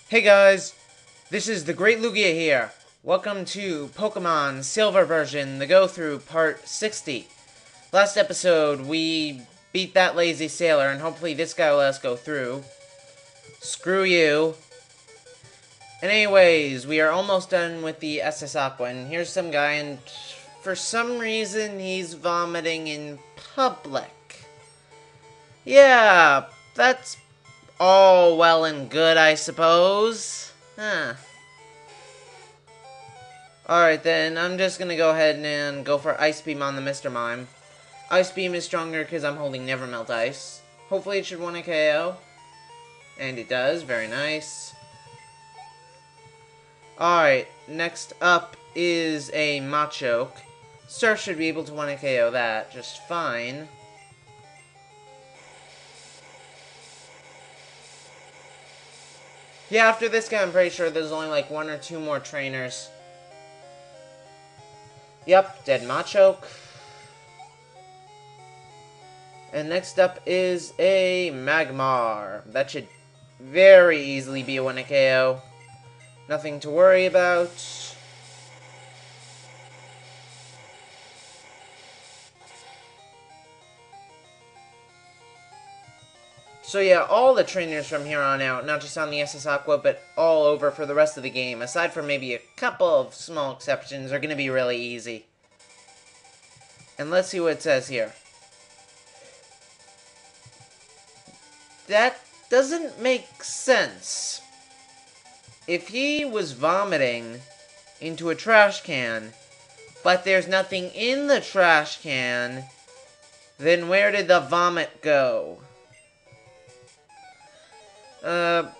Hey guys, this is the Great Lugia here. Welcome to Pokemon Silver version, the go-through part 60. Last episode, we beat that lazy sailor, and hopefully this guy will let us go through. Screw you. And anyways, we are almost done with the SS Aqua, and here's some guy, and for some reason, he's vomiting in public. Yeah, that's all well and good, I suppose. Huh. Alright then, I'm just gonna go ahead and go for Ice Beam on the Mr. Mime. Ice Beam is stronger because I'm holding Never Melt Ice. Hopefully it should want a KO. And it does, very nice. Alright, next up is a Machoke. Surf should be able to want a KO that just fine. Yeah, after this guy, I'm pretty sure there's only like one or two more trainers. Yep, dead Machoke. And next up is a Magmar. That should very easily be a 1 KO. Nothing to worry about. So yeah, all the trainers from here on out, not just on the SS Aqua, but all over for the rest of the game, aside from maybe a couple of small exceptions, are going to be really easy. And let's see what it says here. That doesn't make sense. If he was vomiting into a trash can, but there's nothing in the trash can, then where did the vomit go?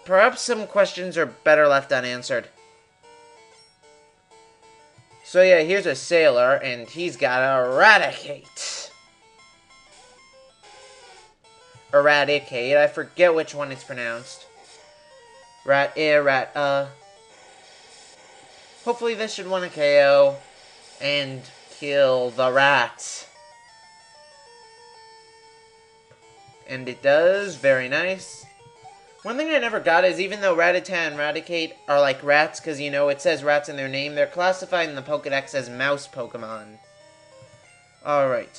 Perhaps some questions are better left unanswered. So yeah, here's a sailor, and he's got Eradicate. Eradicate, I forget which one it's pronounced. Hopefully this should want a KO, and kill the rat. And it does, very nice. One thing I never got is even though Rattata and Raticate are like rats, because, you know, it says rats in their name, they're classified in the Pokedex as mouse Pokemon. Alright.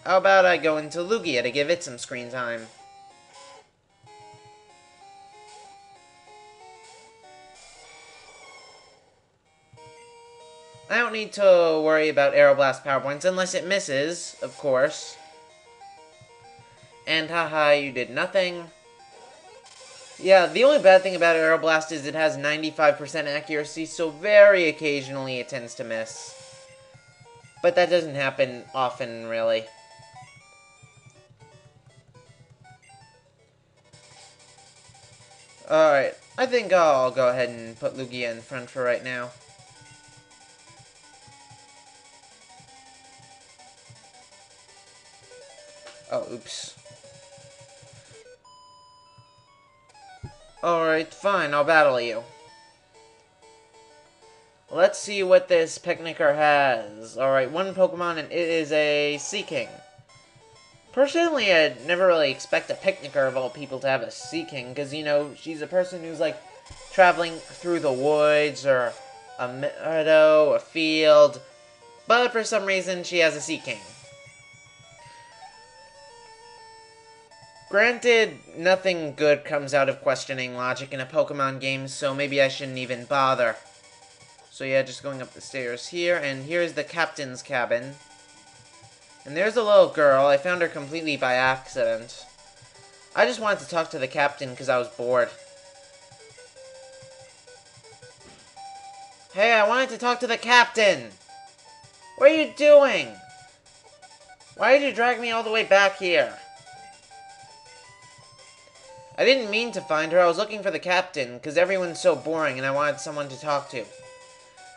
How about I go into Lugia to give it some screen time? I don't need to worry about Aeroblast Power Points unless it misses, of course. And haha, you did nothing. Yeah, the only bad thing about Aeroblast is it has 95% accuracy, so very occasionally it tends to miss. But that doesn't happen often, really. Alright, I think I'll go ahead and put Lugia in front for right now. Oh, oops. Alright, fine, I'll battle you. Let's see what this Picnicker has. Alright, one Pokemon, and it is a Seaking. Personally, I'd never really expect a Picnicker of all people to have a Seaking, because, you know, she's a person who's, like, traveling through the woods, or a meadow, a field, but for some reason, she has a Seaking. Granted, nothing good comes out of questioning logic in a Pokemon game, so maybe I shouldn't even bother. So yeah, just going up the stairs here, and here's the captain's cabin. And there's a little girl. I found her completely by accident. I just wanted to talk to the captain because I was bored. Hey, I wanted to talk to the captain! What are you doing? Why did you drag me all the way back here? I didn't mean to find her, I was looking for the captain, because everyone's so boring and I wanted someone to talk to.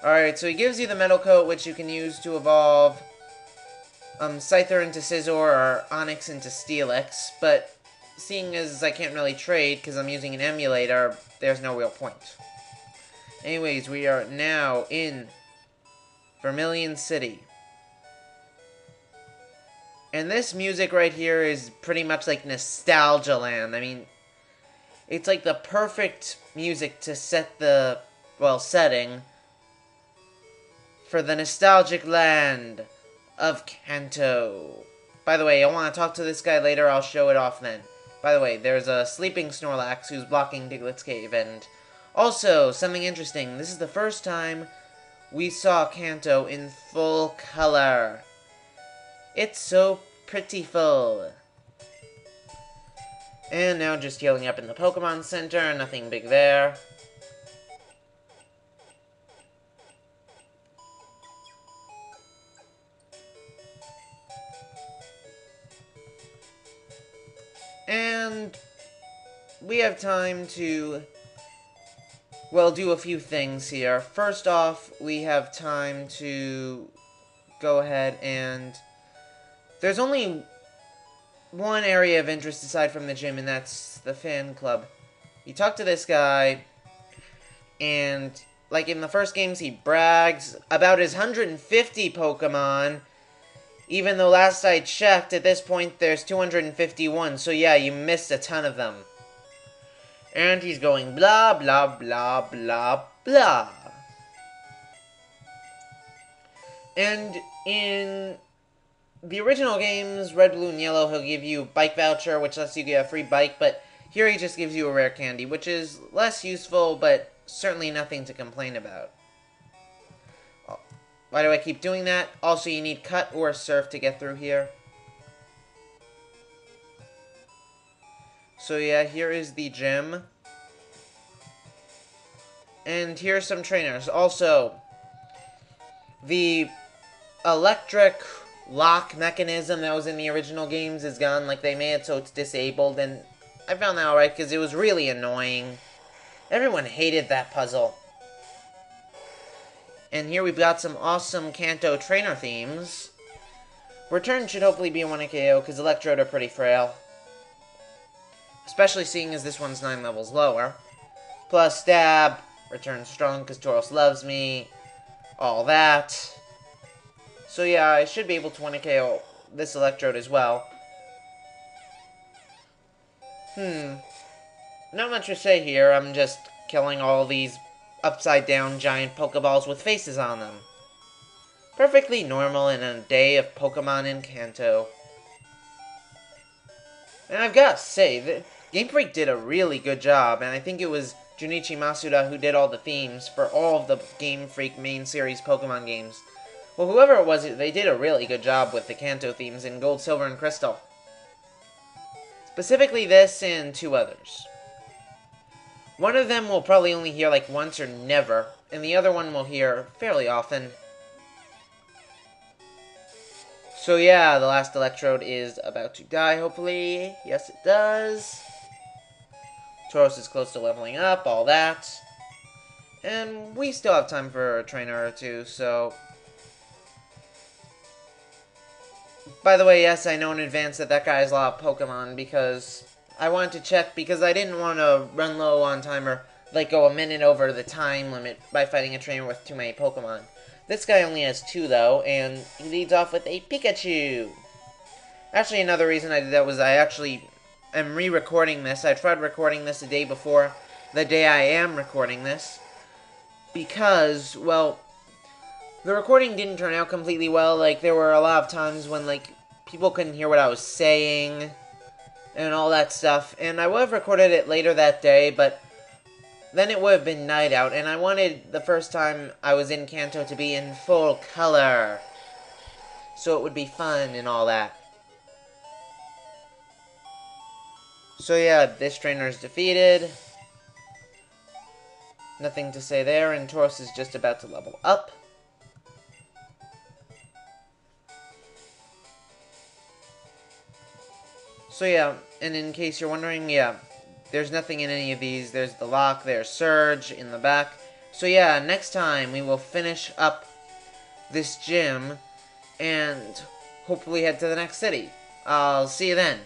Alright, so he gives you the Metal Coat, which you can use to evolve Scyther into Scizor or Onix into Steelix, but seeing as I can't really trade because I'm using an emulator, there's no real point. Anyways, we are now in Vermilion City. And this music right here is pretty much like Nostalgia Land. I mean, It's like the perfect music to set the, well, setting for the nostalgic land of Kanto. By the way, I want to talk to this guy later. I'll show it off then. By the way, there's a sleeping Snorlax who's blocking Diglett's cave. And also, something interesting. This is the first time we saw Kanto in full color. It's so prettyful. And now just healing up in the Pokemon Center. Nothing big there. And we have time to, well, do a few things here. First off, we have time to go ahead and there's only one area of interest aside from the gym, and that's the fan club. You talk to this guy, and like in the first games, he brags about his 150 Pokemon. Even though last I checked, at this point, there's 251. So yeah, you missed a ton of them. And he's going blah, blah, blah, blah, blah. And in the original games, Red, Blue, and Yellow, he'll give you a bike voucher, which lets you get a free bike. But here he just gives you a rare candy, which is less useful, but certainly nothing to complain about. Why do I keep doing that? Also, you need Cut or Surf to get through here. So yeah, here is the gym. And here are some trainers. Also, the electric lock mechanism that was in the original games is gone. Like, they made it so it's disabled. And I found that alright because it was really annoying. Everyone hated that puzzle. And here we've got some awesome Kanto trainer themes. Return should hopefully be 1 KO, because Electrode are pretty frail. Especially seeing as this one's 9 levels lower. Plus Stab, Return strong, because Tauros loves me. All that. So yeah, I should be able to 1 KO this Electrode as well. Not much to say here, I'm just killing all these upside-down giant Pokeballs with faces on them. Perfectly normal in a day of Pokemon in Kanto. And I've got to say, Game Freak did a really good job, and I think it was Junichi Masuda who did all the themes for all of the Game Freak main series Pokemon games. Well, whoever it was, they did a really good job with the Kanto themes in Gold, Silver, and Crystal. Specifically this and 2 others. One of them we'll probably only hear like once or never, and the other one we'll hear fairly often. So yeah, the last Electrode is about to die, hopefully. Yes, it does. Tauros is close to leveling up, all that. And we still have time for a trainer or two, so... By the way, yes, I know in advance that guy has a lot of Pokemon, because I wanted to check, because I didn't want to run low on time or like go a minute over the time limit by fighting a trainer with too many Pokemon. This guy only has 2 though, and he leads off with a Pikachu. Actually, another reason I did that was I actually am re-recording this. I tried recording this a day before the day I am recording this, because, well, the recording didn't turn out completely well. Like, there were a lot of times when, like, people couldn't hear what I was saying and all that stuff, and I would have recorded it later that day, but then it would have been night out, and I wanted the first time I was in Kanto to be in full color, so it would be fun and all that. So yeah, this trainer is defeated. Nothing to say there, and Tauros is just about to level up. So yeah, and in case you're wondering, yeah, there's nothing in any of these. There's the lock, there's Surge in the back. So yeah, next time we will finish up this gym and hopefully head to the next city. I'll see you then.